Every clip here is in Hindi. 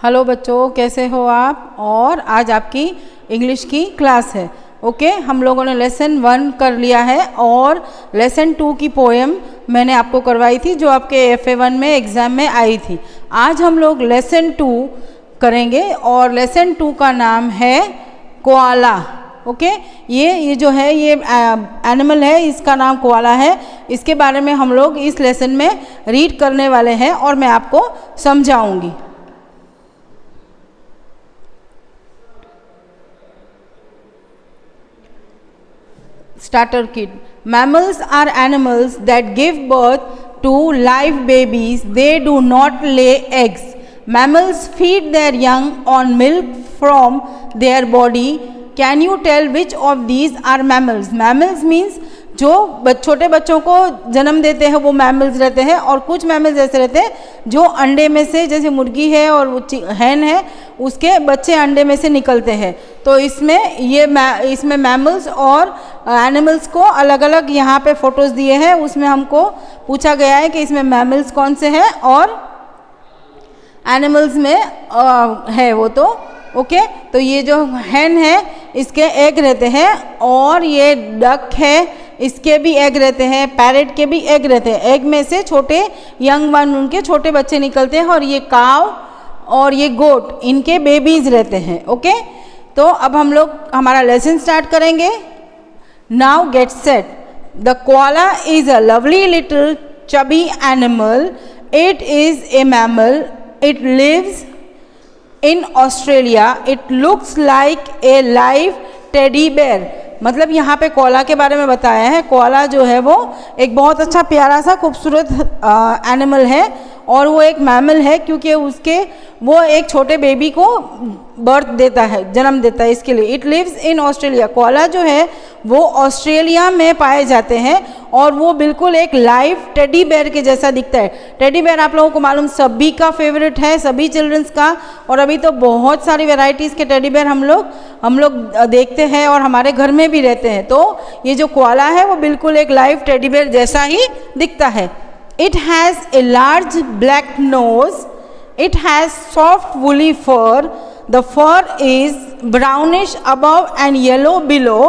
हेलो बच्चों, कैसे हो आप। और आज आपकी इंग्लिश की क्लास है। ओके, हम लोगों ने लेसन 1 कर लिया है और लेसन 2 की पोएम मैंने आपको करवाई थी जो आपके FA1 में एग्ज़ाम में आई थी। आज हम लोग लेसन 2 करेंगे और लेसन 2 का नाम है कोआला। ओके, ये जो है ये एनिमल है, इसका नाम कोआला है। इसके बारे में हम लोग इस लेसन में रीड करने वाले हैं और मैं आपको समझाऊंगी। Starter kit. Mammals are animals that give birth to live babies. They do not lay eggs. Mammals feed their young on milk from their body. Can you tell which of these are mammals? Mammals means जो छोटे बच्चों को जन्म देते हैं वो मैमल्स रहते हैं, और कुछ मैमल्स ऐसे रहते हैं जो अंडे में से, जैसे मुर्गी है और हैन है, उसके बच्चे अंडे में से निकलते हैं। तो इसमें मैमल्स और एनिमल्स को अलग अलग यहाँ पे फोटोज़ दिए हैं। उसमें हमको पूछा गया है कि इसमें मैमल्स कौन से हैं और एनिमल्स में है वो। तो ओके, तो ये जो हैन है इसके एग रहते हैं, और ये डक है इसके भी एग रहते हैं, पैरेट के भी एग रहते हैं। एग में से छोटे यंग वन, उनके छोटे बच्चे निकलते हैं, और ये काव और ये गोट, इनके बेबीज रहते हैं। ओके, तो अब हम लोग हमारा लेसन स्टार्ट करेंगे। Now get set. The koala is a lovely little chubby animal. It is a mammal. It lives in Australia. It looks like a live teddy bear. मतलब यहाँ पे कोआला के बारे में बताया है। कोआला जो है वो एक बहुत अच्छा प्यारा सा खूबसूरत एनिमल है, और वो एक मैमल है क्योंकि वो एक छोटे बेबी को बर्थ देता है, जन्म देता है। इसके लिए it lives in Australia. Koala जो है वो ऑस्ट्रेलिया में पाए जाते हैं, और वो बिल्कुल एक लाइव टेडी बेयर के जैसा दिखता है। टेडी बेयर आप लोगों को मालूम सभी का फेवरेट है, सभी चिल्ड्रंस का। और अभी तो बहुत सारी वेराइटीज़ के टेडी बेयर हम लोग देखते हैं और हमारे घर में भी रहते हैं। तो ये जो कोआला है वो बिल्कुल एक लाइव टेडी बेयर जैसा ही दिखता है। It has a large black nose. It has soft woolly fur. The fur is brownish above and yellow below.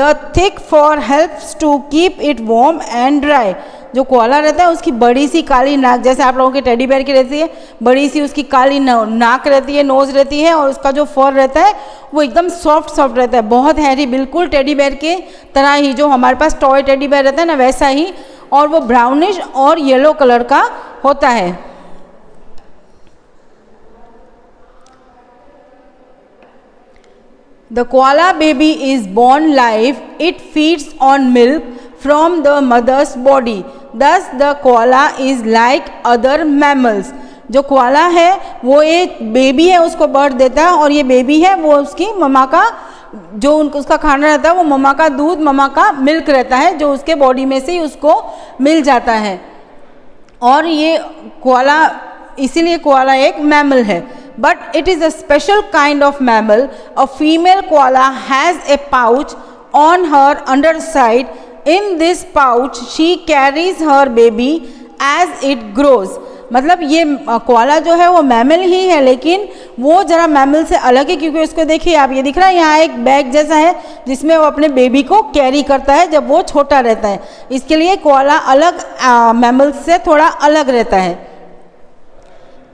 The thick fur helps to keep it warm and dry. जो कोआला रहता है उसकी बड़ी सी काली नाक, जैसे आप लोगों के टेडी बेयर की रहती है, बड़ी सी उसकी काली नाक रहती है, नोज रहती है, और उसका जो फर रहता है वो एकदम सॉफ्ट रहता है, बहुत हैवी, बिल्कुल टेडी बेयर के तरह ही, जो हमारे पास टॉय टेडी बेयर रहता है ना वैसा ही। और वो ब्राउनिश और येलो कलर का होता है। The koala baby is born live. It feeds on milk from the mother's body. Thus the koala is like other mammals. जो कोआला है वो एक बेबी है, उसको बर्थ देता है, और ये बेबी है वो उसकी मम्मा का जो उसका खाना रहता है वो मम्मा का दूध, मम्मा का मिल्क रहता है, जो उसके बॉडी में से ही उसको मिल जाता है। और ये कोआला, इसीलिए कोआला एक मैमल है। But it is a special kind of mammal. A female koala has a pouch on her underside. In this pouch she carries her baby as it grows. मतलब ये कोआला जो है वो मैमल ही है, लेकिन वो ज़रा मैमल से अलग है, क्योंकि उसको देखिए आप, ये दिख रहा है यहाँ एक बैग जैसा है जिसमें वो अपने बेबी को कैरी करता है जब वो छोटा रहता है। इसके लिए कोआला अलग, मैमल से थोड़ा अलग रहता है।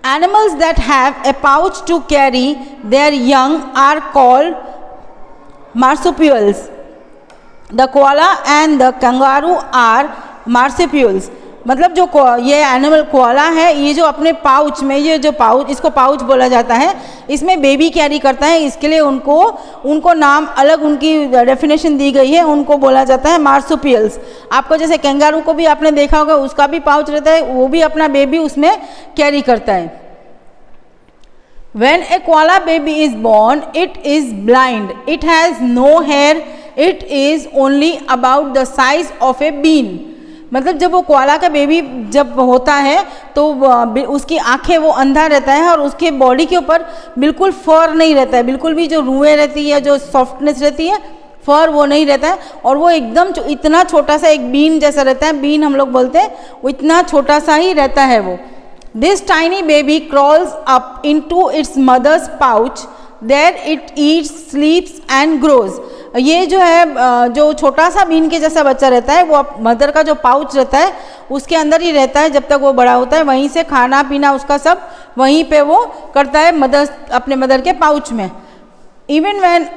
Animals that have a pouch to carry their young are called marsupials. The koala and the kangaroo are marsupials. मतलब जो ये एनिमल कोआला है, ये जो अपने पाउच में, ये जो पाउच, इसको पाउच बोला जाता है, इसमें बेबी कैरी करता है। इसके लिए उनको नाम अलग, उनकी डेफिनेशन दी गई है, उनको बोला जाता है मार्सुपियल्स। आपको जैसे कैंगारू को भी आपने देखा होगा, उसका भी पाउच रहता है, वो भी अपना बेबी उसमें कैरी करता है। When a koala baby is born, it is blind. It has no hair. It is only about the size of a bean. मतलब जब वो कोआला का बेबी जब होता है तो उसकी आंखें, वो अंधा रहता है, और उसके बॉडी के ऊपर बिल्कुल फर नहीं रहता है, बिल्कुल भी जो रुएं रहती है, जो सॉफ्टनेस रहती है, फर वो नहीं रहता है। और वो एकदम इतना छोटा सा एक बीन जैसा रहता है, बीन हम लोग बोलते हैं, वो इतना छोटा सा ही रहता है वो। This tiny baby crawls up into its mother's pouch, there it eats, sleeps and grows. ये जो है जो छोटा सा बीन के जैसा बच्चा रहता है वो मदर का जो पाउच रहता है उसके अंदर ही रहता है जब तक वो बड़ा होता है, वहीं से खाना पीना उसका सब वहीं पे वो करता है अपने मदर के पाउच में। Even when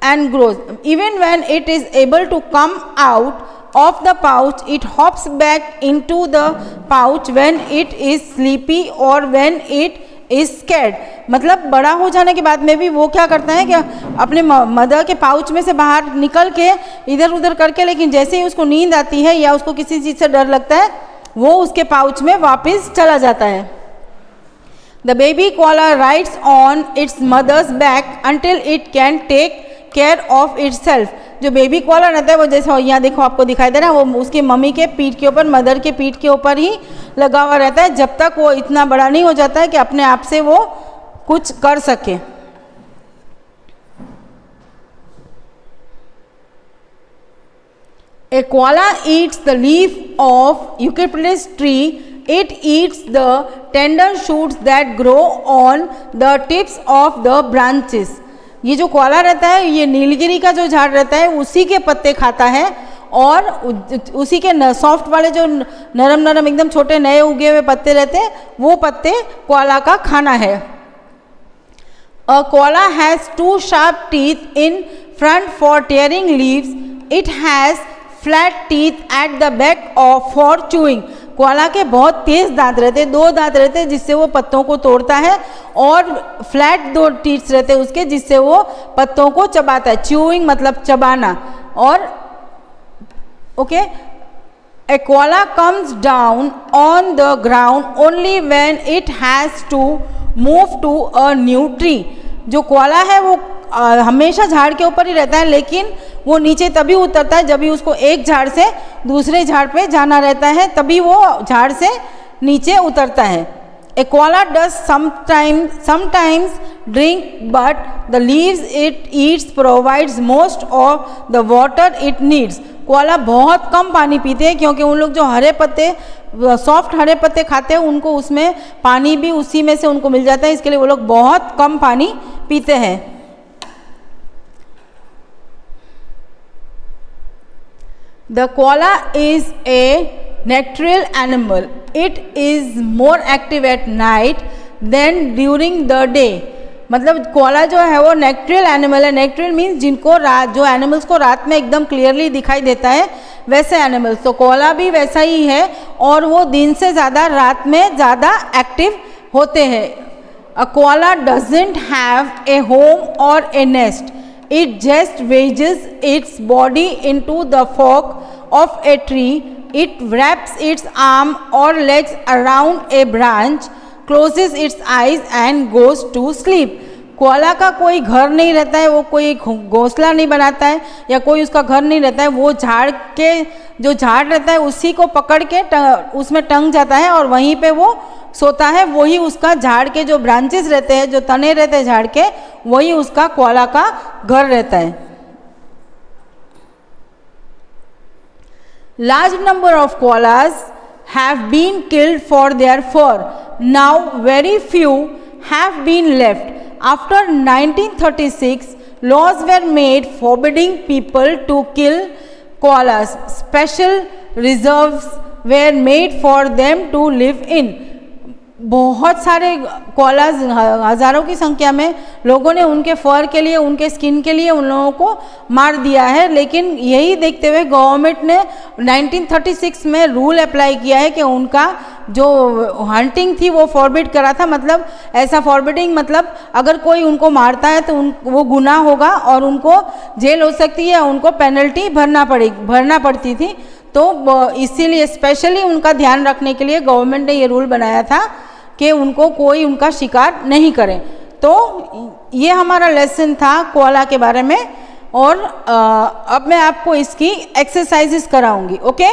and grows, even when it is able to come out of the pouch, it hops back into the pouch when it is sleepy or when it is scared। मतलब बड़ा हो जाने के बाद में भी वो क्या करता है कि अपने मदर के पाउच में से बाहर निकल के इधर उधर करके, लेकिन जैसे ही उसको नींद आती है या उसको किसी चीज़ से डर लगता है वो उसके पाउच में वापस चला जाता है। The baby koala rides on its mother's back until it can take care of itself. जो बेबी कोआला रहता है वो जैसे यहाँ देखो आपको दिखाई दे रहा है वो उसकी मम्मी के पीठ के ऊपर, मदर के पीठ के ऊपर ही लगा हुआ रहता है जब तक वो इतना बड़ा नहीं हो जाता है कि अपने आप से वो कुछ कर सके। A koala eats the leaf of eucalyptus tree. It eats the tender shoots that grow on the tips of the branches। ये जो कोआला रहता है ये नीलगिरी का जो झाड़ रहता है उसी के पत्ते खाता है और उसी के सॉफ्ट वाले जो नरम नरम एकदम छोटे नए उगे हुए पत्ते रहते हैं वो पत्ते कोआला का खाना है। A koala has 2 sharp teeth in front for tearing leaves. It has flat teeth at the back for chewing। Koala के बहुत तेज दांत रहते हैं, 2 दांत रहते हैं जिससे वो पत्तों को तोड़ता है और फ्लैट 2 टीथ्स रहते हैं उसके जिससे वो पत्तों को चबाता है। च्यूइंग मतलब चबाना। और okay, a koala comes down on the ground only when it has to move to a new tree. जो कोआला है वो हमेशा झाड़ के ऊपर ही रहता है लेकिन वो नीचे तभी उतरता है जब भी उसको एक झाड़ से दूसरे झाड़ पे जाना रहता है, तभी वो झाड़ से नीचे उतरता है। A koala does sometimes drink but the leaves it eats provides most of the water it needs. Koala बहुत कम पानी पीते हैं क्योंकि उन लोग जो हरे पत्ते सॉफ्ट हरे पत्ते खाते हैं उनको उसमें पानी भी उसी में से उनको मिल जाता है, इसके लिए वो लोग बहुत कम पानी पीते हैं। The koala is a nocturnal animal. It is more active at night than during the day। मतलब कोआला जो है वो नेक्ट्रियल एनिमल है। नेक्ट्रियल मीन्स जिनको रात, जो एनिमल्स को रात में एकदम क्लियरली दिखाई देता है वैसे एनिमल्स, तो कोआला भी वैसा ही है और वो दिन से ज़्यादा रात में ज़्यादा एक्टिव होते हैं। A koala doesn't have a home or a nest. It just wedges its body into the fork of a tree. It wraps its arm or legs around a branch, closes its eyes and goes to sleep। Koala का कोई घर नहीं रहता है, वो कोई घोंसला नहीं बनाता है या कोई उसका घर नहीं रहता है, वो झाड़ के जो झाड़ रहता है उसी को पकड़ के उसमें टंग जाता है और वहीं पे वो सोता है। वही उसका झाड़ के जो ब्रांचेस रहते हैं, जो तने रहते हैं झाड़ के, वही उसका कोआला का घर रहता है। Large number of koalas have been killed for their fur. Now very few have been left. After 1936 laws were made forbidding people to kill koalas. Special reserves were made for them to live in। बहुत सारे कोआलास, हज़ारों की संख्या में लोगों ने उनके फर के लिए, उनके स्किन के लिए उन लोगों को मार दिया है, लेकिन यही देखते हुए गवर्नमेंट ने 1936 में रूल अप्लाई किया है कि उनका जो हंटिंग थी वो फॉरबिड करा था। मतलब ऐसा फॉरबिडिंग मतलब अगर कोई उनको मारता है तो वो गुनाह होगा और उनको जेल हो सकती है, उनको पेनल्टी भरना पड़ती थी। तो इसीलिए स्पेशली उनका ध्यान रखने के लिए गवर्नमेंट ने ये रूल बनाया था कि उनको कोई उनका शिकार नहीं करे। तो ये हमारा लेसन था कोआला के बारे में और अब मैं आपको इसकी एक्सरसाइजेस कराऊंगी। ओके,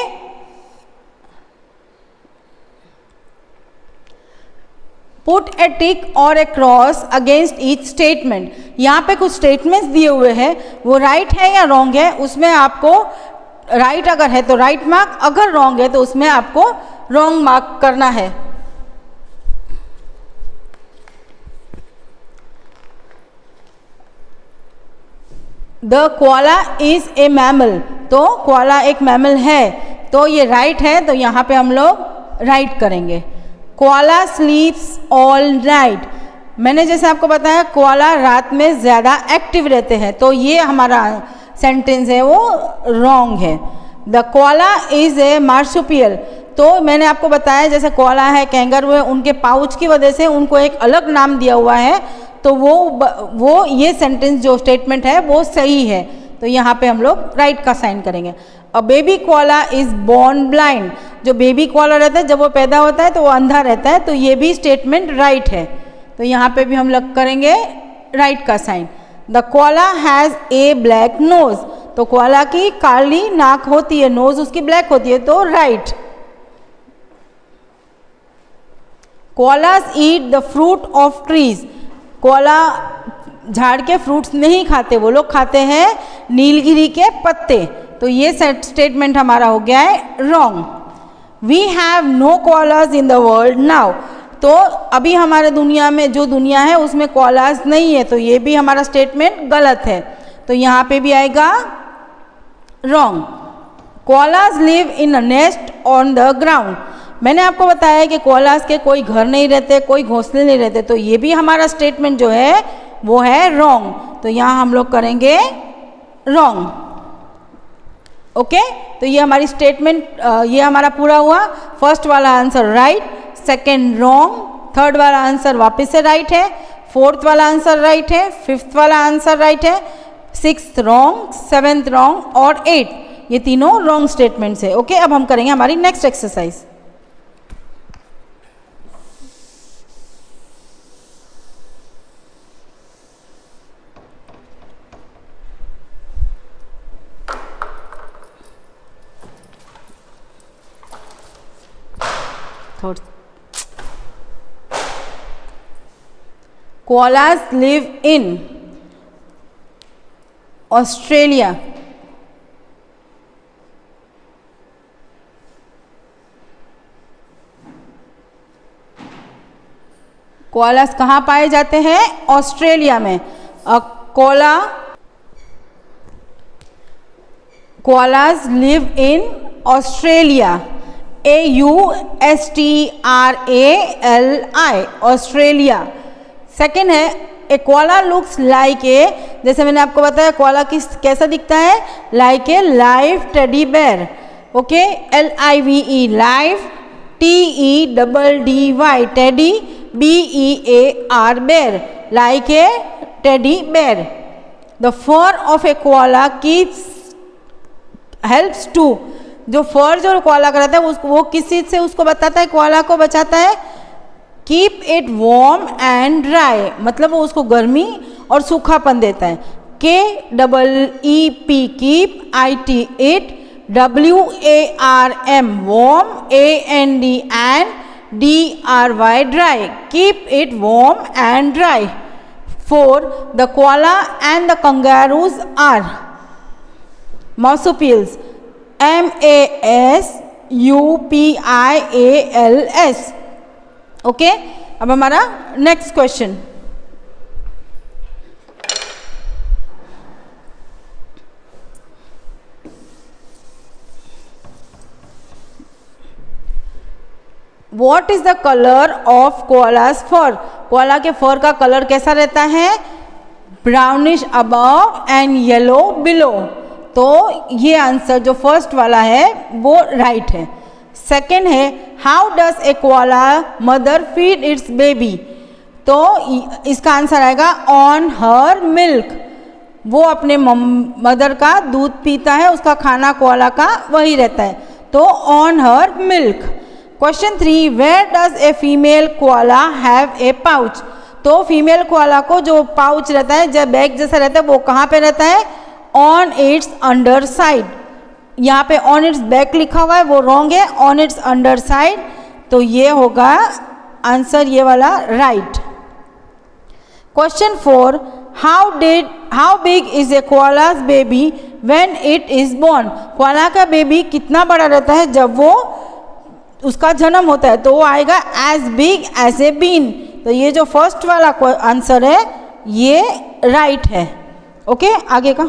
पुट ए टिक और ए क्रॉस अगेंस्ट ईच स्टेटमेंट। यहाँ पे कुछ स्टेटमेंट्स दिए हुए हैं, वो राइट है या रॉन्ग है, उसमें आपको राइट अगर है तो राइट मार्क, अगर रॉन्ग है तो उसमें आपको रॉन्ग मार्क करना है। The koala is a mammal, तो कोआला एक मैमल है, तो ये राइट है, तो यहाँ पे हम लोग राइट करेंगे। कोआला स्लीप्स ऑल नाइट, मैंने जैसे आपको बताया कोआला रात में ज़्यादा एक्टिव रहते हैं, तो ये हमारा सेंटेंस है वो रॉन्ग है। The koala is a marsupial, तो मैंने आपको बताया जैसे कोआला है, कैंगरू है, उनके पाउच की वजह से उनको एक अलग नाम दिया हुआ है, तो वो ये सेंटेंस जो स्टेटमेंट है वो सही है, तो यहाँ पे हम लोग राइट का साइन करेंगे। A baby koala is born blind, जो बेबी कोआला रहता है जब वो पैदा होता है तो वो अंधा रहता है, तो ये भी स्टेटमेंट राइट है, तो यहाँ पे भी हम लोग करेंगे राइट का sign. The koala has a black nose, तो कोआला की काली नाक होती है, नोज उसकी ब्लैक होती है, तो right. Koalas eat the fruit of trees, koala झाड़ के फ्रूट्स नहीं खाते, वो लोग खाते हैं नीलगिरी के पत्ते, तो ये स्टेटमेंट हमारा हो गया है wrong. We have no koalas in the world now, तो अभी हमारे दुनिया में जो दुनिया है उसमें कोआलास नहीं है, तो ये भी हमारा स्टेटमेंट गलत है, तो यहाँ पे भी आएगा wrong. Koalas live in a nest on the ground, मैंने आपको बताया कि कोआलास के कोई घर नहीं रहते, कोई घोंसले नहीं रहते, तो ये भी हमारा स्टेटमेंट जो है वो है रॉन्ग, तो यहाँ हम लोग करेंगे रॉन्ग। ओके, तो ये हमारी स्टेटमेंट ये हमारा पूरा हुआ। फर्स्ट वाला answer right, second wrong, third वाला आंसर वापस से राइट है, फोर्थ वाला आंसर राइट है, फिफ्थ वाला आंसर राइट है, सिक्स्थ रॉन्ग, सेवेंथ रॉन्ग और एट, ये तीनों रॉन्ग स्टेटमेंट्स है। ओके, अब हम करेंगे हमारी next exercise. Koalas live in Australia. Koalas कहाँ पाए जाते हैं? ऑस्ट्रेलिया में। Koalas live in Australia, AUSTRALI, Australia. Second है ए कोआला लुक्स लाइक ए, जैसे मैंने आपको बताया कोआला कैसा दिखता है, like a live teddy bear. Okay, LIVE live, TEDDY teddy, BEAR bear, like a teddy bear. The fur of a koala keeps helps to, जो फर जो कोआला का रहता है वो किस चीज़ से उसको बताता है, कोआला को बचाता है, keep it warm and dry, मतलब वो उसको गर्मी और सूखापन देता है। KEEP keep, IT it, WARM warm, AND and DRY dry, keep it warm and dry. 4 the koala and the kangaroos are marsupials, MASUPIALS। Okay, अब हमारा next question, what is the colour of koala's fur, koala के फर का कलर कैसा रहता है? Brownish above and yellow below, तो ये आंसर जो फर्स्ट वाला है वो राइट है। सेकेंड है how does a koala mother feed it's baby, तो इसका आंसर आएगा ऑन हर मिल्क, वो अपने मदर का दूध पीता है, उसका खाना कोआला का वही रहता है, तो on her milk. Question 3 where does a female koala have a pouch, तो फीमेल कोआला को जो पाउच रहता है, जब बैग जैसा रहता है, वो कहाँ पे रहता है? ऑन इट्स अंडर साइड, यहाँ पे ऑन इट्स बैक लिखा हुआ है, वो रॉन्ग है, ऑन इट्स अंडर साइड, तो ये होगा आंसर ये वाला right. Question 4 how big is a koala's baby when it is born, koala का बेबी कितना बड़ा रहता है जब वो उसका जन्म होता है, तो वो आएगा as big as a bean, तो ये जो फर्स्ट वाला आंसर है ये राइट है। ओके, आगे का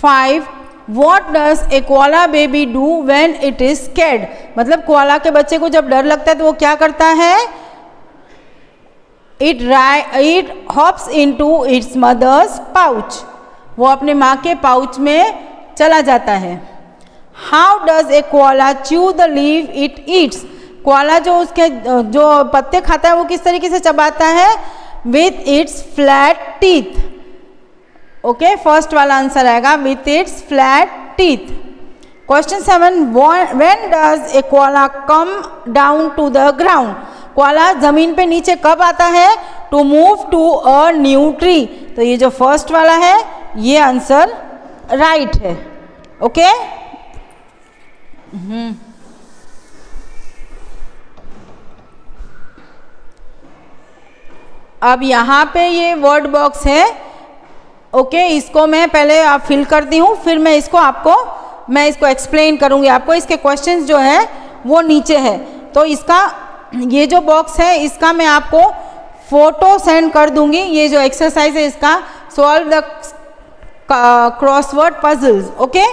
5. What does a koala baby do when it is scared? मतलब कोआला के बच्चे को जब डर लगता है तो वो क्या करता है? It hops into its mother's pouch. वो अपने माँ के पाउच में चला जाता है. How does a koala chew the leaf it eats? Koala जो उसके जो पत्ते खाता है वो किस तरीके से चबाता है? With its flat teeth. Okay, first वाला आंसर आएगा with its flat teeth. Question 7. When does a koala come down to the ground? Koala जमीन पे नीचे कब आता है? To move to a new tree. तो ये जो फर्स्ट वाला है ये आंसर राइट है. ओके, अब यहाँ पे ये वर्ड बॉक्स है. ओके, इसको मैं पहले आप फिल करती हूँ, फिर मैं इसको एक्सप्लेन करूँगी आपको. इसके क्वेश्चंस जो है वो नीचे है. तो इसका ये जो बॉक्स है इसका मैं आपको फोटो सेंड कर दूंगी. ये जो एक्सरसाइज है इसका, solve the crossword puzzles. Okay,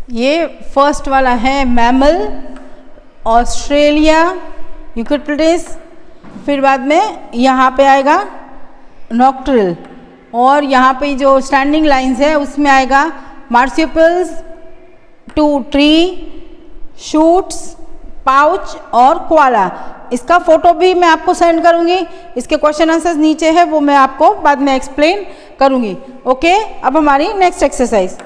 ये फर्स्ट वाला है मैमल, ऑस्ट्रेलिया, यूकेट्रिटिस. फिर बाद में यहाँ पे आएगा नॉक्ट्रिल, और यहाँ पे जो स्टैंडिंग लाइंस है उसमें आएगा मार्सिपल्स, टू ट्री, शूट्स, पाउच और कोआला. इसका फोटो भी मैं आपको सेंड करूँगी. इसके क्वेश्चन आंसर्स नीचे है, वो मैं आपको बाद में एक्सप्लेन करूँगी. ओके, अब हमारी नेक्स्ट एक्सरसाइज.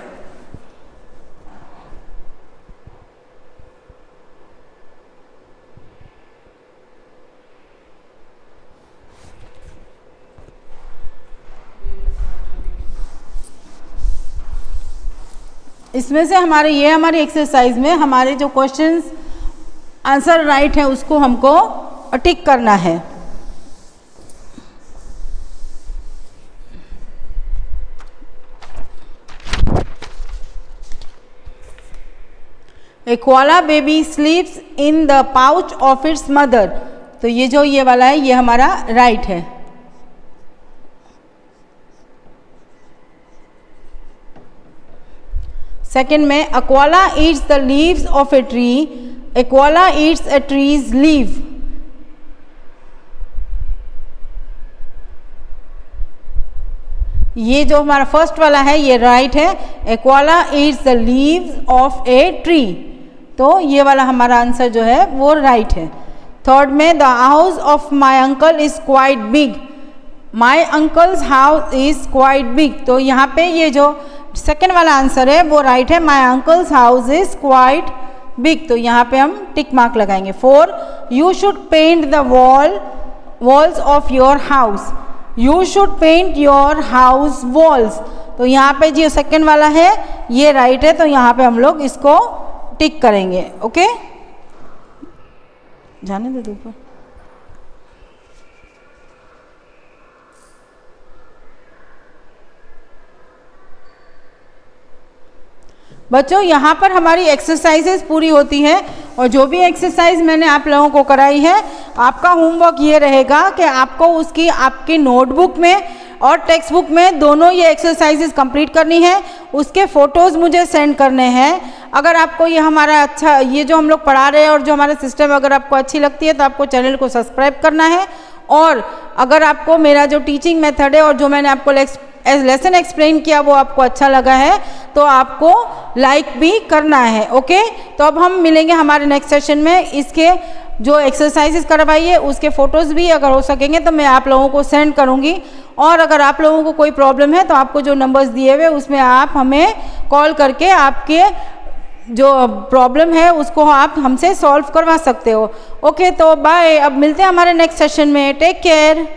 इसमें से हमारी एक्सरसाइज में हमारे जो क्वेश्चंस आंसर राइट है उसको हमको टिक करना है. A koala baby sleeps in the pouch of its mother. तो ये वाला है ये हमारा राइट है. सेकेंड में a koala eats the leaves of a tree. A koala eats a tree's leave. ये जो हमारा फर्स्ट वाला है ये राइट है. A koala eats the leaves of a tree. तो ये वाला हमारा आंसर जो है वो राइट है. थर्ड में the house of my uncle is quite big. My uncle's house is quite big. तो यहाँ पे ये जो सेकेंड वाला आंसर है वो राइट है. My uncle's house is quite big. तो यहाँ पे हम टिक मार्क लगाएंगे. 4. You should paint the walls of your house. You should paint your house walls. तो यहाँ पे जो सेकेंड वाला है ये राइट है. तो यहाँ पे हम लोग इसको टिक करेंगे. ओके, जाने दे दो ऊपर. बच्चों यहाँ पर हमारी एक्सरसाइजेस पूरी होती हैं, और जो भी एक्सरसाइज मैंने आप लोगों को कराई है आपका होमवर्क ये रहेगा कि आपको उसकी आपकी नोटबुक में और टेक्स्ट बुक में दोनों ये एक्सरसाइजेस कंप्लीट करनी है. उसके फ़ोटोज़ मुझे सेंड करने हैं. अगर आपको ये हमारा अच्छा ये जो हम लोग पढ़ा रहे हैं और जो हमारा सिस्टम अगर आपको अच्छी लगती है तो आपको चैनल को सब्सक्राइब करना है. और अगर आपको मेरा जो टीचिंग मेथड है और जो मैंने आपको लेसन एक्सप्लेन किया वो आपको अच्छा लगा है तो आपको लाइक भी करना है. ओके, तो अब हम मिलेंगे हमारे नेक्स्ट सेशन में. इसके जो एक्सरसाइजेस करवाई है उसके फ़ोटोज़ भी अगर हो सकेंगे तो मैं आप लोगों को सेंड करूँगी. और अगर आप लोगों को कोई प्रॉब्लम है तो आपको जो नंबर्स दिए हुए उसमें आप हमें कॉल करके आपके जो प्रॉब्लम है उसको आप हमसे सॉल्व करवा सकते हो। ओके, तो बाय, अब मिलते हैं हमारे नेक्स्ट सेशन में। Take care.